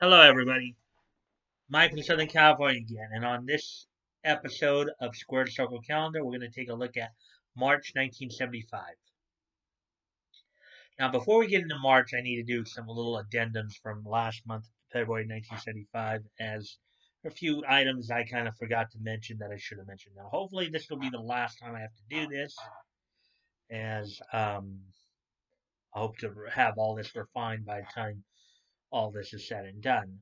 Hello, everybody. Mike from Southern California again, and on this episode of Square Circle Calendar, we're going to take a look at March 1975. Now, before we get into March, I need to do some little addendums from last month, February 1975, as a few items I kind of forgot to mention that I should have mentioned. Now, hopefully, this will be the last time I have to do this, as I hope to have all this refined by the time all this is said and done.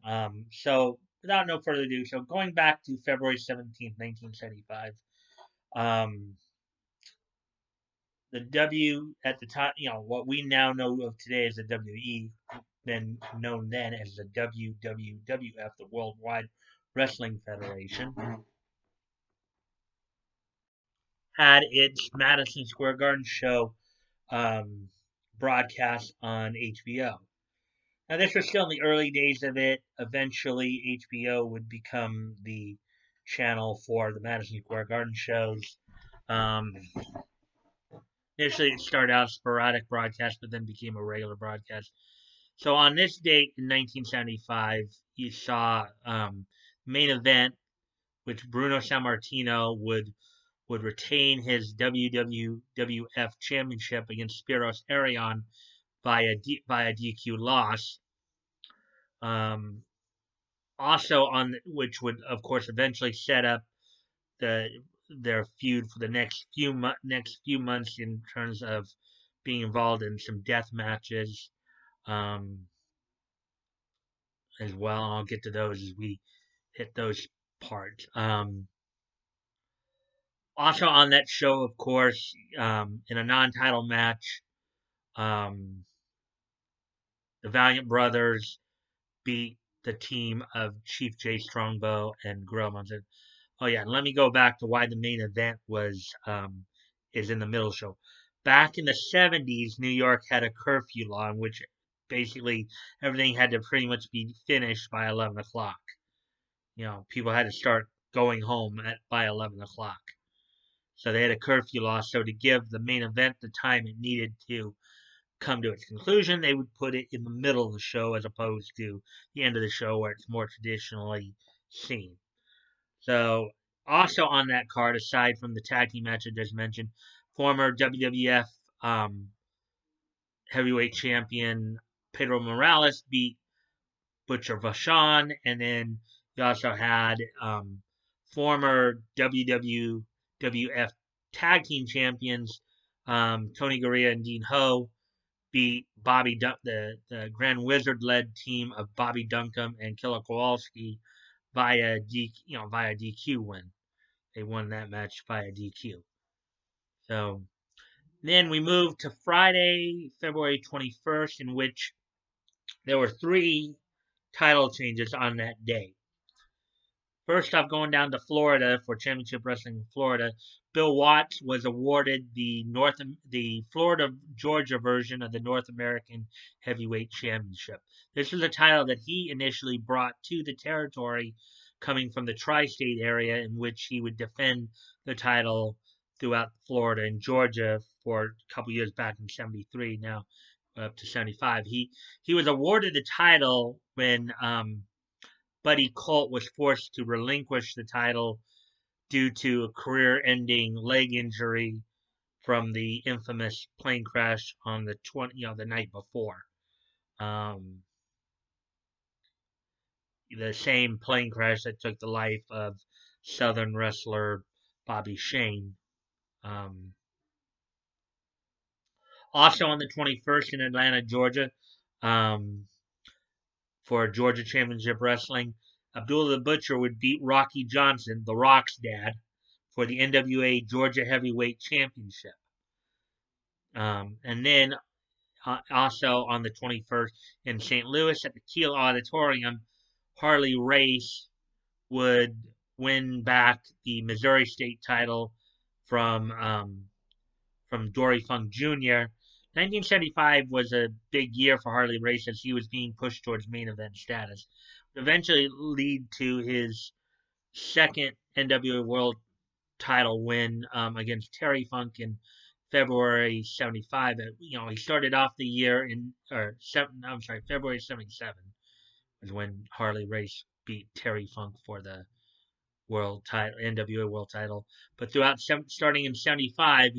So without no further ado, so going back to February 17th, 1975, um, the W at the time, what we now know of today as the WE, then known then as the WWWF, the Worldwide Wrestling Federation, had its Madison Square Garden show um, broadcast on HBO. Now, this was still in the early days of it. Eventually, HBO would become the channel for the Madison Square Garden shows. Um, Initially, it started out sporadic broadcast, but then became a regular broadcast. So, on this date in 1975, you saw main event, which Bruno Sammartino would retain his WWF championship against Spiros Arion by a DQ loss. Um, Also on which would of course eventually set up their feud for the next few months in terms of being involved in some death matches um, as well. I'll get to those as we hit those parts. Also on that show, of course, in a non-title match, um, the Valiant Brothers beat the team of Chief J Strongbow and Gorilla. Oh yeah, and let me go back to why the main event was is in the middle show. Back in the 70s, New York had a curfew law in which basically everything had to pretty much be finished by 11 o'clock. People had to start going home by 11 o'clock. So they had a curfew law. So to give the main event the time it needed to come to its conclusion, they would put it in the middle of the show as opposed to the end of the show where it's more traditionally seen. So, also on that card, aside from the tag team match I just mentioned, former WWF heavyweight champion Pedro Morales beat Butcher Vachon, and then you also had former WWF tag team champions Tony Garea and Dean Ho beat the Grand Wizard led team of Bobby Duncombe and Killer Kowalski via DQ win. They won that match via DQ. So then we moved to Friday, February 21st, in which there were three title changes on that day. First off, going down to Florida for Championship Wrestling in Florida, Bill Watts was awarded the Florida Georgia version of the North American Heavyweight Championship. This was a title that he initially brought to the territory, coming from the tri-state area, in which he would defend the title throughout Florida and Georgia for a couple years back in '73. Now up to '75, he was awarded the title when Buddy Colt was forced to relinquish the title due to a career-ending leg injury from the infamous plane crash on the night before. Um, the same plane crash that took the life of Southern wrestler Bobby Shane. Also on the 21st in Atlanta, Georgia, um, for Georgia Championship Wrestling, Abdullah the Butcher would beat Rocky Johnson, The Rock's dad, for the NWA Georgia Heavyweight Championship. And then also on the 21st in St. Louis at the Kiel Auditorium, Harley Race would win back the Missouri State title from Dory Funk Jr. 1975 was a big year for Harley Race as he was being pushed towards main event status. Would eventually lead to his second NWA World title win against Terry Funk in February '75. He started off the year February '77 was when Harley Race beat Terry Funk for the world title, NWA world title. But starting in '75,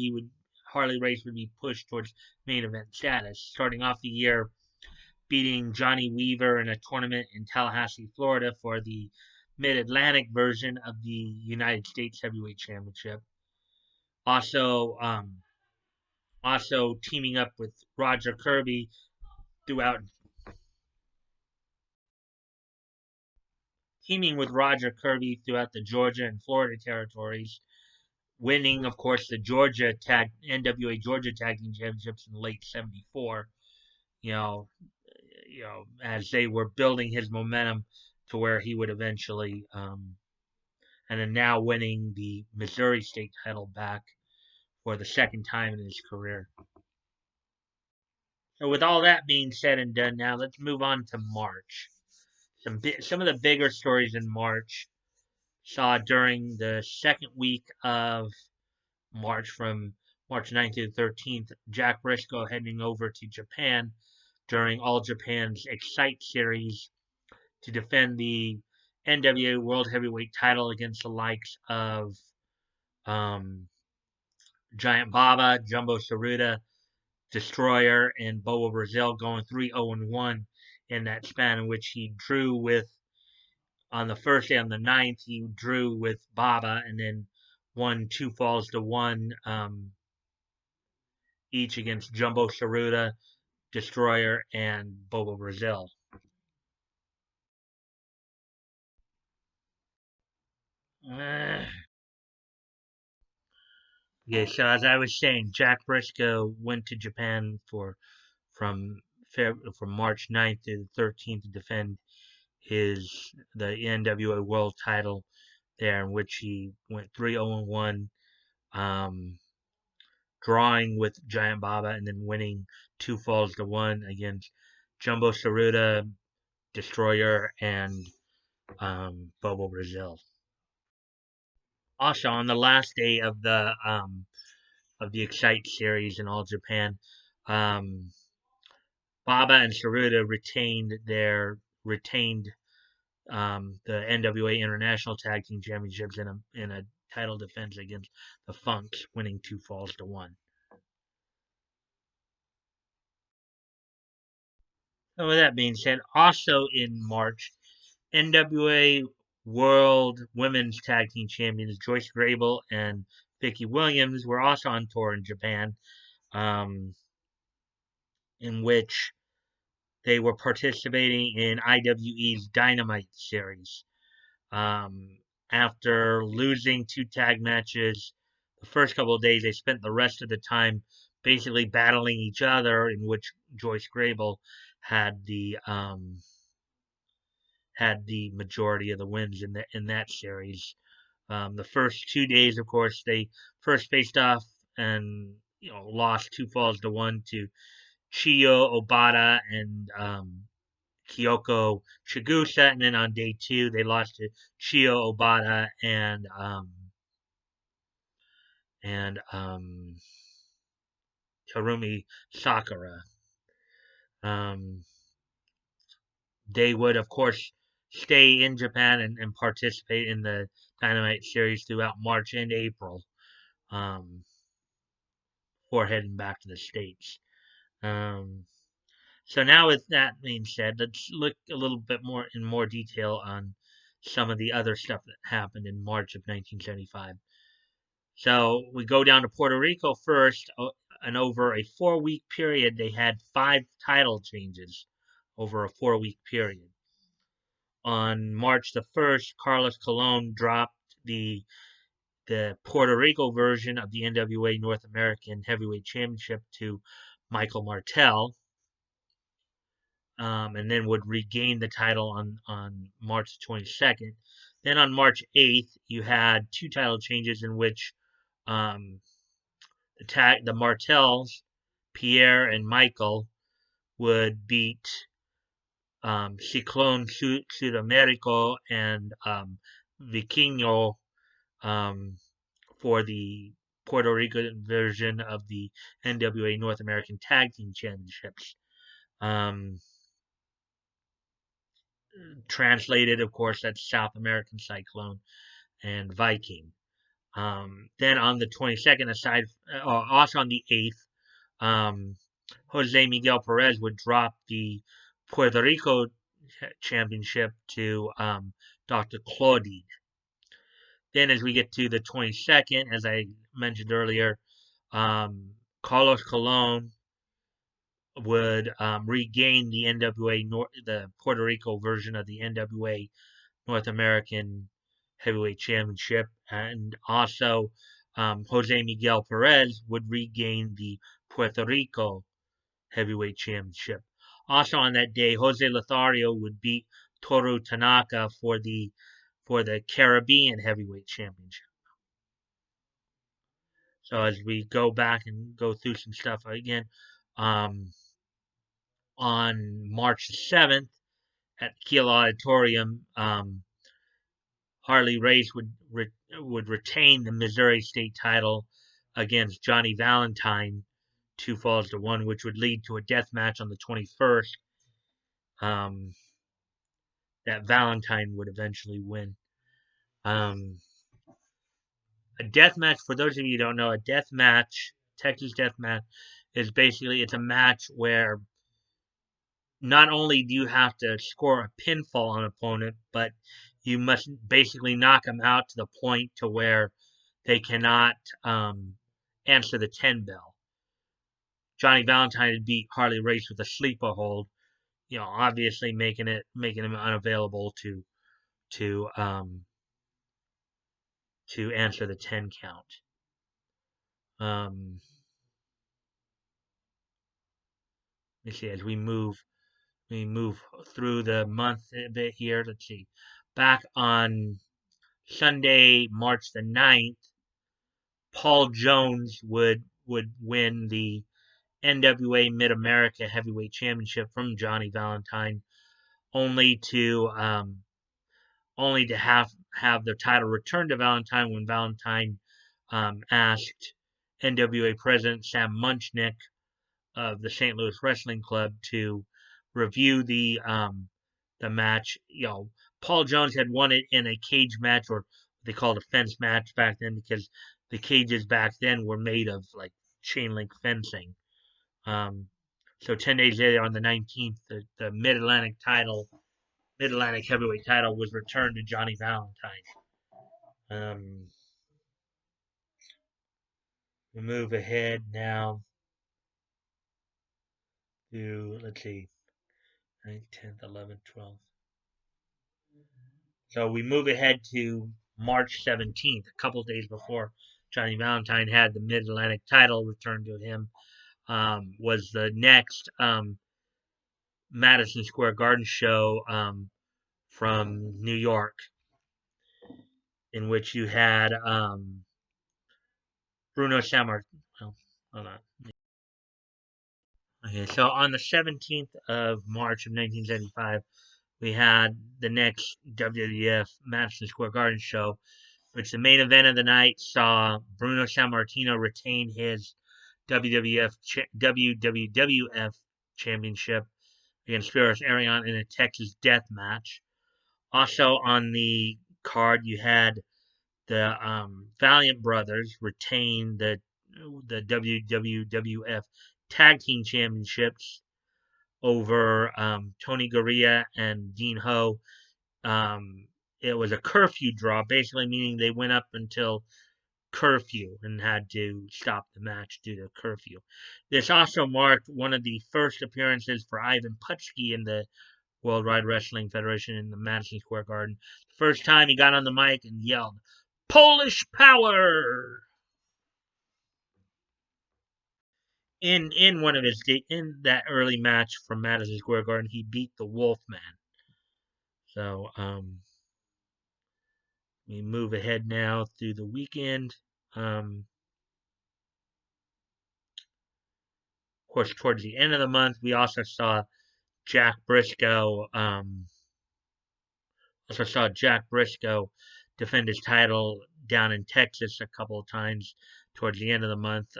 Harley Race would be pushed towards main event status. Starting off the year, beating Johnny Weaver in a tournament in Tallahassee, Florida, for the Mid-Atlantic version of the United States Heavyweight Championship. Also, teaming up with Roger Kirby throughout the Georgia and Florida territories, winning, of course, the NWA Georgia Tag Team Championships in late '74. You know, as they were building his momentum to where he would eventually, and then now winning the Missouri State title back for the second time in his career. So, with all that being said and done, now let's move on to March. Some of the bigger stories in March saw during the second week of March, from March 9th to the 13th, Jack Brisco heading over to Japan during All Japan's Excite Series to defend the NWA World Heavyweight title against the likes of Giant Baba, Jumbo Tsuruta, Destroyer, and Bobo Brazil, going 3-0-1 in that span, in which he drew with, on the first day, on the 9th, he drew with Baba and then won 2-1 each against Jumbo Tsuruta, Destroyer, and Bobo Brazil. Yeah, so as I was saying, Jack Brisco went to Japan from March 9th to the 13th to defend the NWA World title there, in which he went 3-0-1, drawing with Giant Baba and then winning 2-1 against Jumbo Tsuruta, Destroyer, and Bobo Brazil. Also, on the last day of the Excite series in All Japan, Baba and Tsuruta retained the NWA International Tag Team Championships in a title defense against the Funks, winning 2-1. So with that being said, also in March, NWA World Women's Tag Team Champions Joyce Grable and Vicki Williams were also on tour in Japan, in which they were participating in IWE's Dynamite series. After losing 2 tag matches the first couple of days, they spent the rest of the time basically battling each other, in which Joyce Grable had the majority of the wins in that series. The first 2 days, of course, they first faced off and lost 2-1 to Chiyo Obata and Kyoko Chigusa, and then on day 2 they lost to Chiyo Obata and Terumi Sakura. They would, of course, stay in Japan and participate in the Dynamite series throughout March and April, before heading back to the States. So now, with that being said, let's look a little bit more in more detail on some of the other stuff that happened in March of 1975. So we go down to Puerto Rico first, and over a 4-week period, they had 5 title changes over a 4-week period. On March the 1st, Carlos Colon dropped the Puerto Rico version of the NWA North American Heavyweight Championship to Michael Martel, and then would regain the title on March 22nd. Then on March 8th, you had 2 title changes, in which the Martels, Pierre and Michael, would beat Ciclón Sudamérico and Vikingo for the Puerto Rico version of the NWA North American Tag Team Championships. translated, of course, that's South American Cyclone and Viking. Then on the 22nd, also on the 8th, Jose Miguel Perez would drop the Puerto Rico championship to Dr. Claudine. Then, as we get to the 22nd, as I mentioned earlier, Carlos Colon would regain the NWA, the Puerto Rico version of the NWA North American Heavyweight Championship, and also Jose Miguel Perez would regain the Puerto Rico Heavyweight Championship. Also on that day, Jose Lothario would beat Toru Tanaka for the Caribbean Heavyweight Championship. So as we go back and go through some stuff again, on March 7th at Kiel Auditorium, Harley Race would retain the Missouri State title against Johnny Valentine, 2-1, which would lead to a death match on the 21st. That Valentine would eventually win. A death match, for those of you who don't know, a death match, Texas death match, is basically it's a match where not only do you have to score a pinfall on an opponent, but you must basically knock them out to the point to where they cannot answer the 10 bell. Johnny Valentine had beat Harley Race with a sleeper hold, obviously making him unavailable to answer the 10 count. Let me see as we move through the month a bit here. Let's see. Back on Sunday, March the 9th, Paul Jones would win the NWA Mid-America Heavyweight Championship from Johnny Valentine, only to have the title returned to Valentine when Valentine asked NWA President Sam Munchnick of the St. Louis Wrestling Club to review the match. Paul Jones had won it in a cage match, or they called a fence match back then, because the cages back then were made of like chain link fencing. So 10 days later, on the 19th, the Mid-Atlantic Heavyweight title was returned to Johnny Valentine. We move ahead now to, let's see, 9th, 10th, 11th, 12th. So we move ahead to March 17th, a couple days before Johnny Valentine had the Mid-Atlantic title returned to him. Was the next Madison Square Garden show from New York, in which you had Bruno Sammartino. Well, hold on. Okay, so on the 17th of March of 1975, we had the next WWF Madison Square Garden show, which the main event of the night saw Bruno Sammartino retain his WWF Championship against Spiros Arion in a Texas death match. Also on the card, you had the Valiant Brothers retain the WWF Tag Team Championships over Tony Gurria and Dean Ho. It was a curfew draw, basically meaning they went up until curfew and had to stop the match due to curfew. This also marked one of the first appearances for Ivan Putski in the Worldwide Wrestling Federation in the Madison Square Garden. The first time he got on the mic and yelled, "Polish Power!" In that early match from Madison Square Garden, he beat the Wolfman. So we move ahead now through the weekend. Of course, towards the end of the month, we also saw Jack Brisco. Defend his title down in Texas a couple of times towards the end of the month.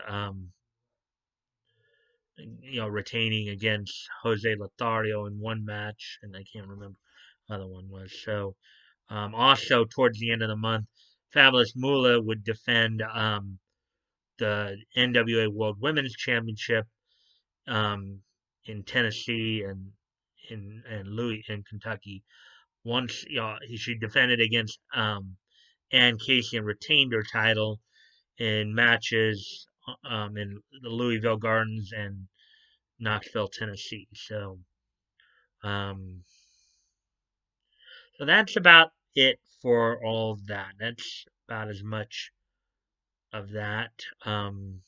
Retaining against Jose Lothario in one match, and I can't remember. other one was. So also towards the end of the month, Fabulous Moolah would defend the NWA World Women's Championship in Tennessee and Louis in Kentucky. Once she defended against Ann Casey and retained her title in matches in the Louisville Gardens and Knoxville, Tennessee. Um, so that's about it for all of that. That's about as much of that. Some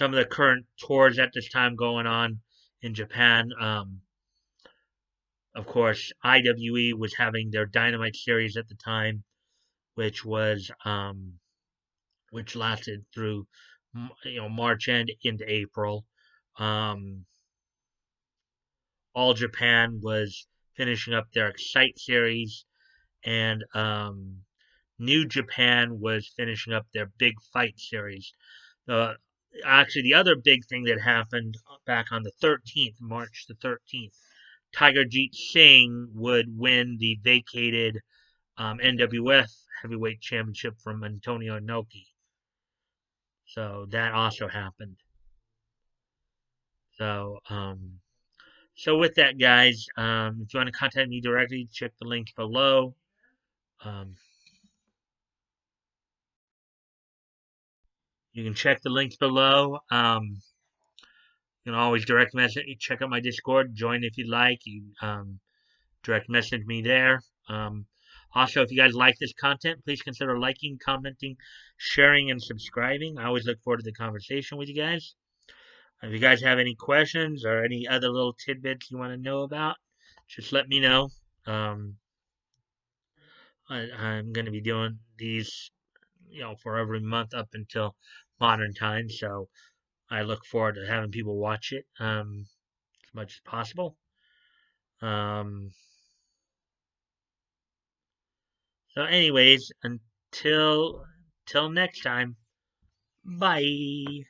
of the current tours at this time going on in Japan. Of course, IWE was having their Dynamite series at the time, which was which lasted through March end into April. All Japan was finishing up their Excite series, and New Japan was finishing up their Big Fight series. Actually, the other big thing that happened back on the 13th, March the 13th, Tiger Jeet Singh would win the vacated NWF Heavyweight Championship from Antonio Inoki. So that also happened. So, so with that, guys, if you want to contact me directly, check the links below. Um, you can check the links below. You can always direct message. Check out my Discord. Join if you'd like. You direct message me there. Also, if you guys like this content, please consider liking, commenting, sharing, and subscribing. I always look forward to the conversation with you guys. If you guys have any questions or any other little tidbits you want to know about, just let me know. I'm going to be doing these, for every month up until modern times. So I look forward to having people watch it as much as possible. Um, so, anyways, until next time, bye.